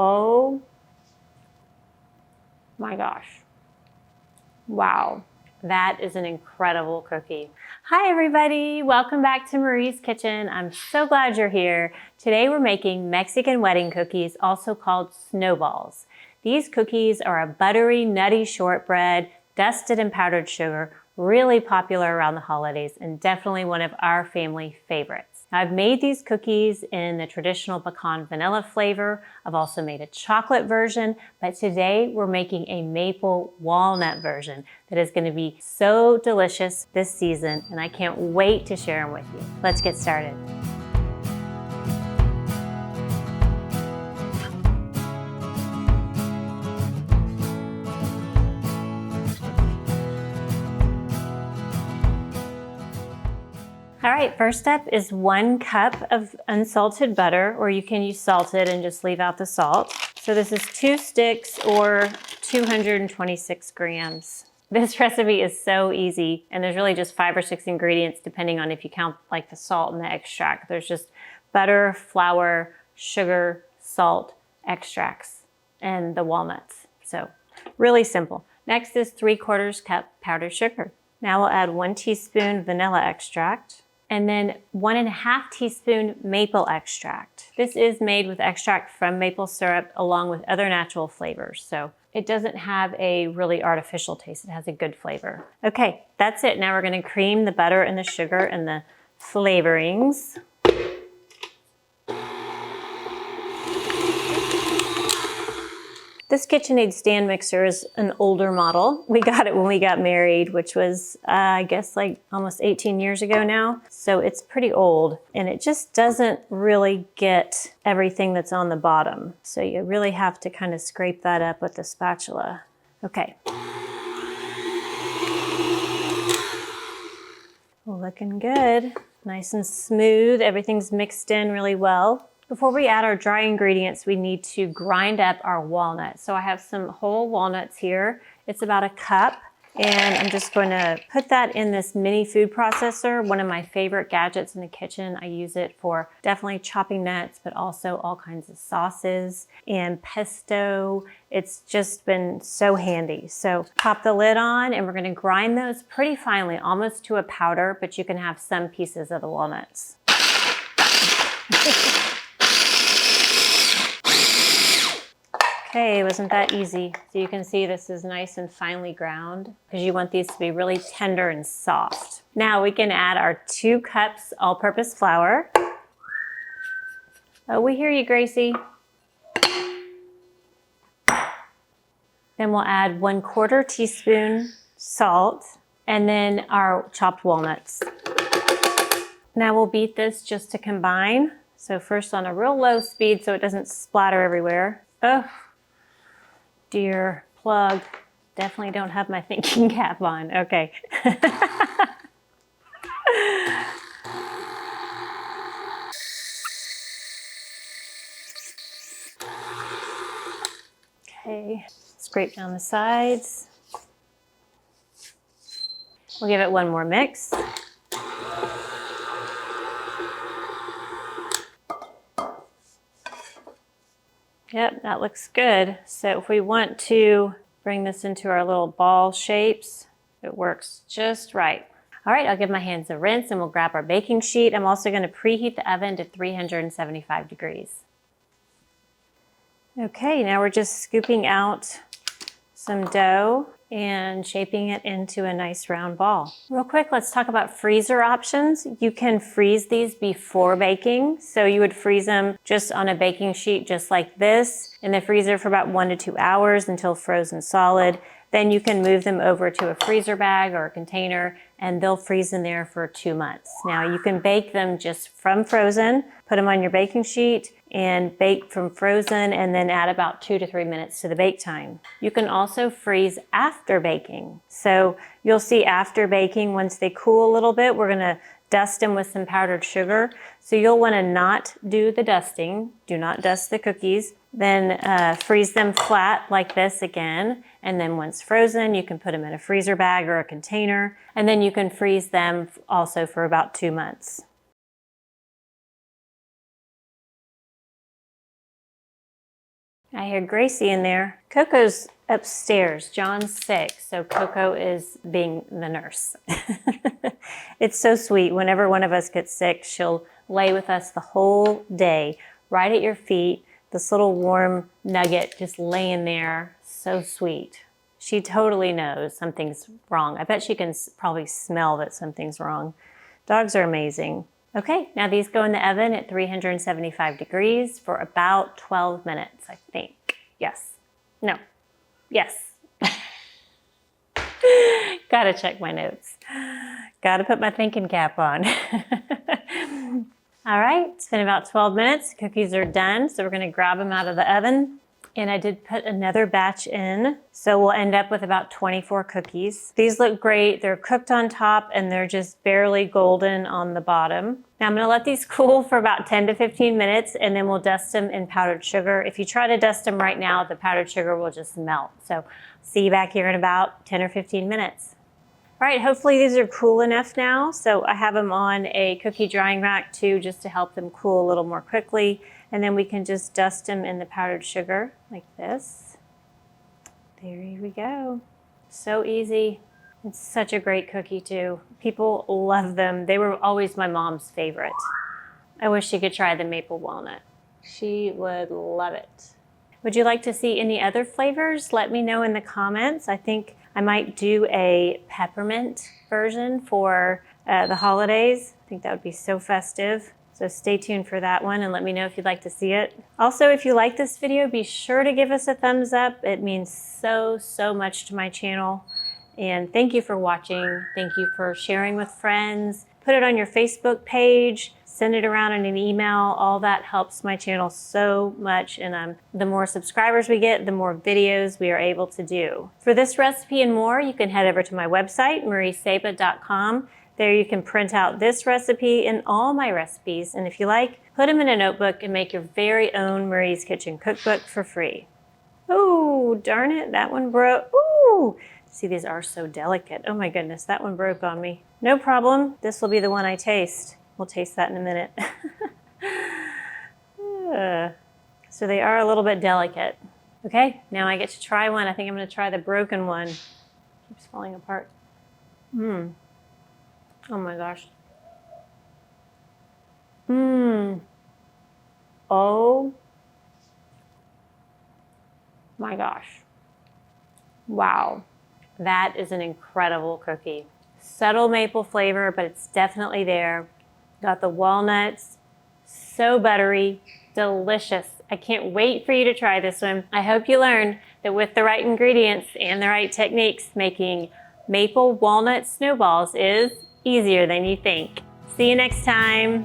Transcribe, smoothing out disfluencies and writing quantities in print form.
Oh my gosh. Wow. That is an incredible cookie. Hi everybody, welcome back to Marie's Kitchen. I'm so glad you're here. Today we're making Mexican wedding cookies, also called snowballs. These cookies are a buttery, nutty shortbread, dusted in powdered sugar, really popular around the holidays and definitely one of our family favorites. Now, I've made these cookies in the traditional pecan vanilla flavor. I've also made a chocolate version, but today we're making a maple walnut version that is going to be so delicious this season, and I can't wait to share them with you. Let's get started. All right, first step is 1 cup of unsalted butter, or you can use salted and just leave out the salt. So this is 2 sticks or 226 grams. This recipe is so easy, and there's really just 5 or 6 ingredients depending on if you count like the salt and the extract. There's just butter, flour, sugar, salt, extracts, and the walnuts. So really simple. Next is 3/4 cup powdered sugar. Now we'll add 1 teaspoon vanilla extract, and then 1.5 teaspoon maple extract. This is made with extract from maple syrup along with other natural flavors. So it doesn't have a really artificial taste. It has a good flavor. Okay, that's it. Now we're gonna cream the butter and the sugar and the flavorings. This KitchenAid stand mixer is an older model. We got it when we got married, which was, I guess like almost 18 years ago now. So it's pretty old and it just doesn't really get everything that's on the bottom. So you really have to kind of scrape that up with the spatula. Okay. Looking good. Nice and smooth. Everything's mixed in really well. Before we add our dry ingredients, we need to grind up our walnuts. So I have some whole walnuts here. It's about 1 cup, and I'm just going to put that in this mini food processor, one of my favorite gadgets in the kitchen. I use it for definitely chopping nuts, but also all kinds of sauces and pesto. It's just been so handy. So pop the lid on, and we're gonna grind those pretty finely, almost to a powder, but you can have some pieces of the walnuts. Okay, wasn't that easy? So you can see this is nice and finely ground because you want these to be really tender and soft. Now we can add our 2 cups all-purpose flour. Oh, we hear you, Gracie. Then we'll add 1/4 teaspoon salt and then our chopped walnuts. Now we'll beat this just to combine. So first on a real low speed so it doesn't splatter everywhere. Oh. Dear plug, definitely don't have my thinking cap on. Okay. Okay, scrape down the sides. We'll give it one more mix. Yep, that looks good. So if we want to bring this into our little ball shapes, it works just right. All right, I'll give my hands a rinse and we'll grab our baking sheet. I'm also going to preheat the oven to 375 degrees. Okay, now we're just scooping out some dough and shaping it into a nice round ball. Real quick, let's talk about freezer options. You can freeze these before baking. So you would freeze them just on a baking sheet just like this in the freezer for about 1 to 2 hours until frozen solid. Then you can move them over to a freezer bag or a container and they'll freeze in there for 2 months. Now you can bake them just from frozen, put them on your baking sheet and bake from frozen and then add about 2 to 3 minutes to the bake time. You can also freeze after baking. So you'll see after baking, once they cool a little bit, we're gonna dust them with some powdered sugar. So you'll wanna not do the dusting, do not dust the cookies, then freeze them flat like this again. And then once frozen, you can put them in a freezer bag or a container, and then you can freeze them also for about 2 months. I hear Gracie in there. Coco's upstairs. John's sick, so Coco is being the nurse. It's so sweet. Whenever one of us gets sick, she'll lay with us the whole day, right at your feet. This little warm nugget just laying there. So sweet. She totally knows something's wrong. I bet she can probably smell that something's wrong. Dogs are amazing. Okay, now these go in the oven at 375 degrees for about 12 minutes, I think. Yes. No. Yes. Gotta check my notes. Gotta put my thinking cap on. All right, it's been about 12 minutes. Cookies are done, so we're gonna grab them out of the oven. And I did put another batch in, so we'll end up with about 24 cookies. These look great. They're cooked on top and they're just barely golden on the bottom. Now I'm gonna let these cool for about 10 to 15 minutes and then we'll dust them in powdered sugar. If you try to dust them right now, the powdered sugar will just melt. So see you back here in about 10 or 15 minutes. All right, hopefully these are cool enough now. So I have them on a cookie drying rack too, just to help them cool a little more quickly. And then we can just dust them in the powdered sugar like this. There we go. So easy. It's such a great cookie too. People love them. They were always my mom's favorite. I wish she could try the maple walnut. She would love it. Would you like to see any other flavors? Let me know in the comments. I think I might do a peppermint version for the holidays. I think that would be so festive. So stay tuned for that one and let me know if you'd like to see it. Also, if you like this video, be sure to give us a thumbs up. It means so much to my channel. And thank you for watching. Thank you for sharing with friends. Put it on your Facebook page, send it around in an email. All that helps my channel so much. And the more subscribers we get, the more videos we are able to do. For this recipe and more, you can head over to my website, marieseba.com. There you can print out this recipe and all my recipes. And if you like, put them in a notebook and make your very own Marie's Kitchen cookbook for free. Oh, darn it, that one broke. Ooh, see, these are so delicate. Oh my goodness, that one broke on me. No problem, this will be the one I taste. We'll taste that in a minute. So they are a little bit delicate. Okay, now I get to try one. I think I'm gonna try the broken one. Keeps falling apart. Oh my gosh. Oh my gosh. Wow. That is an incredible cookie. Subtle maple flavor, but it's definitely there. Got the walnuts, so buttery, delicious. I can't wait for you to try this one. I hope you learned that with the right ingredients and the right techniques, making maple walnut snowballs is easier than you think. See you next time.